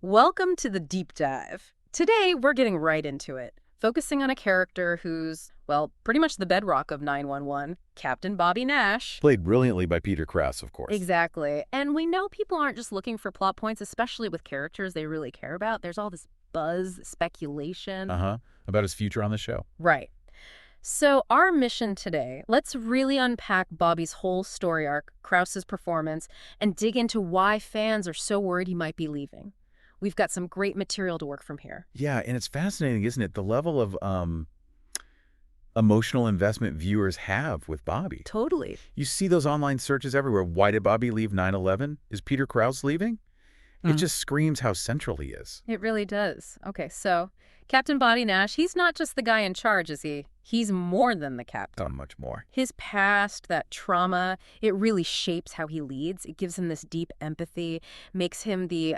Welcome to the deep dive. Today, we're getting right into it, focusing on a character who's, well, pretty much the bedrock of 911, Captain Bobby Nash. Played brilliantly by Peter Krause, of course. Exactly. And we know people aren't just looking for plot points, especially with characters they really care about. There's all this buzz, speculation. About his future on the show. Right. So our mission today, let's really unpack Bobby's whole story arc, Krause's performance, and dig into why fans are so worried he might be leaving. We've got some great material to work from here. Yeah, and it's fascinating, isn't it? The level of emotional investment viewers have with Bobby. Totally. You see those online searches everywhere. Why did Bobby leave 9/11? Is Peter Krause leaving? It just screams how central he is. It really does. Okay, so Captain Bobby Nash, he's not just the guy in charge, is he? He's more than the captain. Done much more. His past, that trauma, it really shapes how he leads. It gives him this deep empathy, makes him the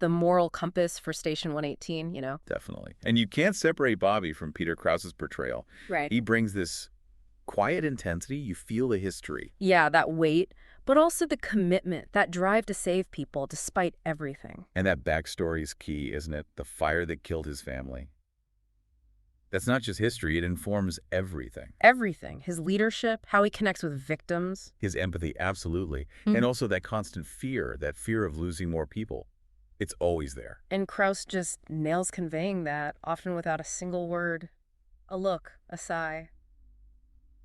moral compass for Station 118, you know? Definitely. And you can't separate Bobby from Peter Krause's portrayal. Right. He brings this quiet intensity. You feel the history. Yeah, that weight, but also the commitment, that drive to save people despite everything. And that backstory is key, isn't it? The fire that killed his family. That's not just history, it informs everything. Everything. His leadership, how he connects with victims. His empathy, absolutely. And also that constant fear, that fear of losing more people. It's always there. And Krause just nails conveying that, often without a single word. A look, a sigh.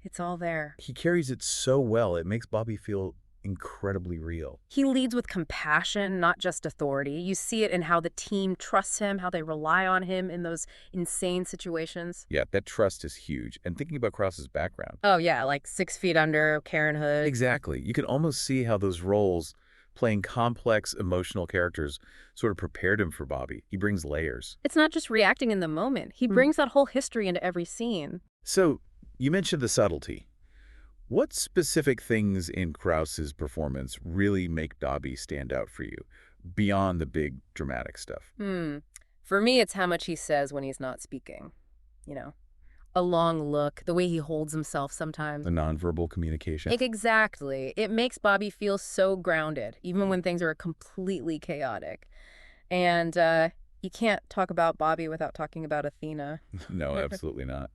It's all there. He carries it so well, it makes Bobby feel incredibly real. He leads with compassion, not just authority. You see it in how the team trusts him, how they rely on him in those insane situations. Yeah, that trust is huge. And thinking about Krause's background. Oh, yeah, like 6 Feet Under, Karen Hood. Exactly. You can almost see how those roles, playing complex, emotional characters, sort of prepared him for Bobby. He brings layers. It's not just reacting in the moment. He brings that whole history into every scene. So, you mentioned the subtlety. What specific things in Krause's performance really make Bobby stand out for you, beyond the big dramatic stuff? For me, it's how much he says when he's not speaking. You know, a long look, the way he holds himself sometimes. The nonverbal communication. Exactly. It makes Bobby feel so grounded, even when things are completely chaotic. And you can't talk about Bobby without talking about Athena. No, absolutely not.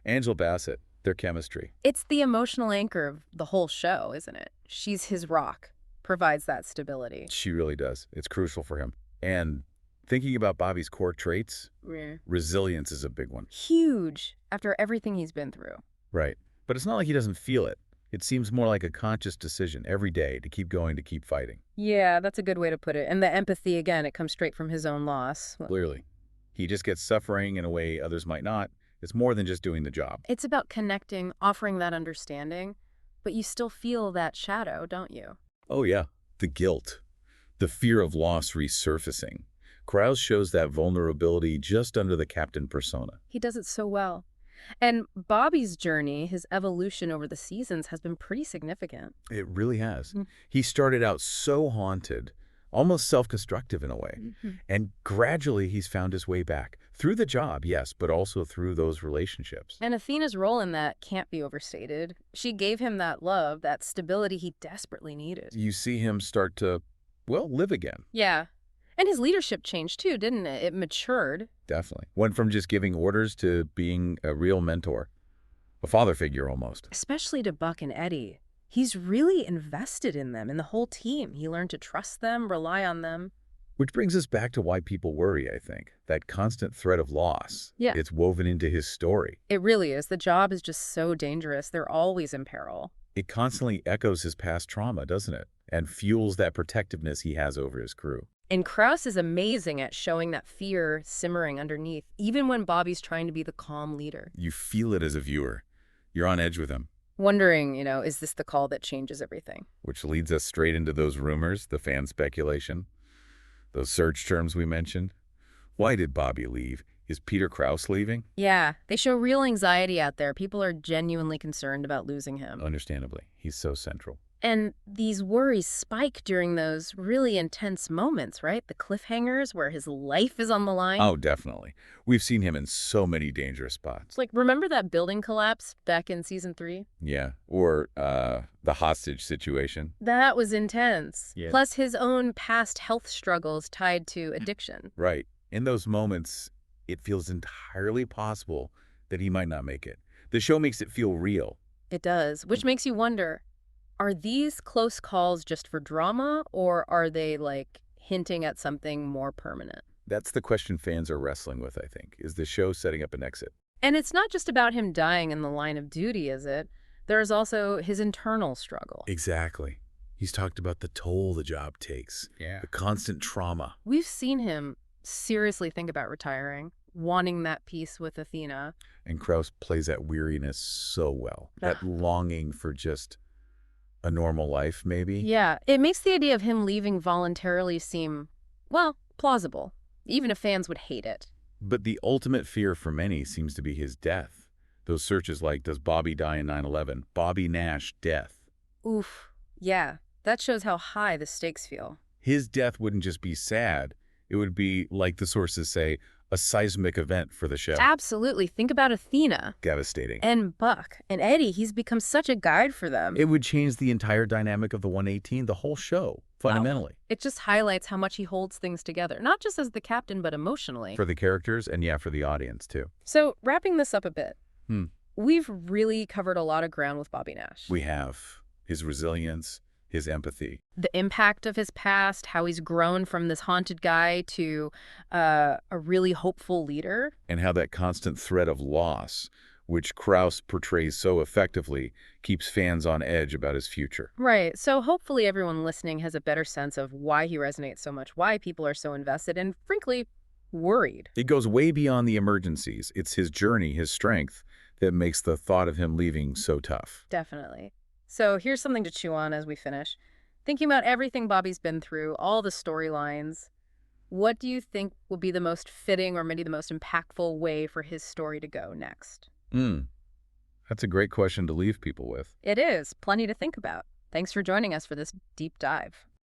Angela Bassett, their chemistry. It's the emotional anchor of the whole show, isn't it? She's his rock, provides that stability. She really does. It's crucial for him. And thinking about Bobby's core traits, resilience is a big one. Huge, after everything he's been through. Right. But it's not like he doesn't feel it. It seems more like a conscious decision every day to keep going, to keep fighting. Yeah, that's a good way to put it. And the empathy, again, it comes straight from his own loss. Clearly. He just gets suffering in a way others might not. It's more than just doing the job. It's about connecting, offering that understanding, but you still feel that shadow, don't you? Oh, yeah. The guilt. The fear of loss resurfacing. Krause shows that vulnerability just under the captain persona. He does it so well. And Bobby's journey, his evolution over the seasons, has been pretty significant. It really has. He started out so haunted, almost self-destructive in a way. And gradually he's found his way back. Through the job, yes, but also through those relationships. And Athena's role in that can't be overstated. She gave him that love, that stability he desperately needed. You see him start to, well, live again. Yeah. And his leadership changed too, didn't it? It matured. Definitely. Went from just giving orders to being a real mentor. A father figure almost. Especially to Buck and Eddie. He's really invested in them, in the whole team. He learned to trust them, rely on them. Which brings us back to why people worry, I think. That constant threat of loss. Yeah. It's woven into his story. It really is. The job is just so dangerous. They're always in peril. It constantly echoes his past trauma, doesn't it? And fuels that protectiveness he has over his crew. And Krause is amazing at showing that fear simmering underneath, even when Bobby's trying to be the calm leader. You feel it as a viewer. You're on edge with him. Wondering, is this the call that changes everything? Which leads us straight into those rumors, the fan speculation, those search terms we mentioned. Why did Bobby leave? Is Peter Krause leaving? Yeah, they show real anxiety out there. People are genuinely concerned about losing him. Understandably. He's so central. And these worries spike during those really intense moments, right? The cliffhangers where his life is on the line. Oh, definitely. We've seen him in so many dangerous It's spots. like, remember that building collapse back in season 3? Yeah. Or the hostage situation. That was intense. Yeah. Plus his own past health struggles tied to addiction. Right. In those moments, it feels entirely possible that he might not make it. The show makes it feel real. It does, which makes you wonder, are these close calls just for drama, or are they, like, hinting at something more permanent? That's the question fans are wrestling with, I think. Is the show setting up an exit? And it's not just about him dying in the line of duty, is it? There's also his internal struggle. Exactly. He's talked about the toll the job takes. Yeah. The constant trauma. We've seen him seriously think about retiring, wanting that peace with Athena. And Krauss plays that weariness so well. That longing for just a normal life, maybe? Yeah, it makes the idea of him leaving voluntarily seem, well, plausible, even if fans would hate it. But the ultimate fear for many seems to be his death. Those searches like, does Bobby die in 9/11? Bobby Nash, death. Oof. Yeah, that shows how high the stakes feel. His death wouldn't just be sad. It would be, like the sources say, a seismic event for the show. Absolutely. Think about Athena. Devastating. And Buck. And Eddie, he's become such a guide for them. It would change the entire dynamic of the 118, the whole show, fundamentally. It just highlights how much he holds things together, not just as the captain, but emotionally. For the characters and, yeah, for the audience, too. So, wrapping this up a bit, we've really covered a lot of ground with Bobby Nash. We have his resilience, his empathy. The impact of his past, how he's grown from this haunted guy to a really hopeful leader. And how that constant threat of loss, which Krauss portrays so effectively, keeps fans on edge about his future. Right. So hopefully everyone listening has a better sense of why he resonates so much, why people are so invested, and frankly, worried. It goes way beyond the emergencies. It's his journey, his strength, that makes the thought of him leaving so tough. Definitely. So here's something to chew on as we finish. Thinking about everything Bobby's been through, all the storylines, what do you think will be the most fitting or maybe the most impactful way for his story to go next? That's a great question to leave people with. It is. Plenty to think about. Thanks for joining us for this deep dive.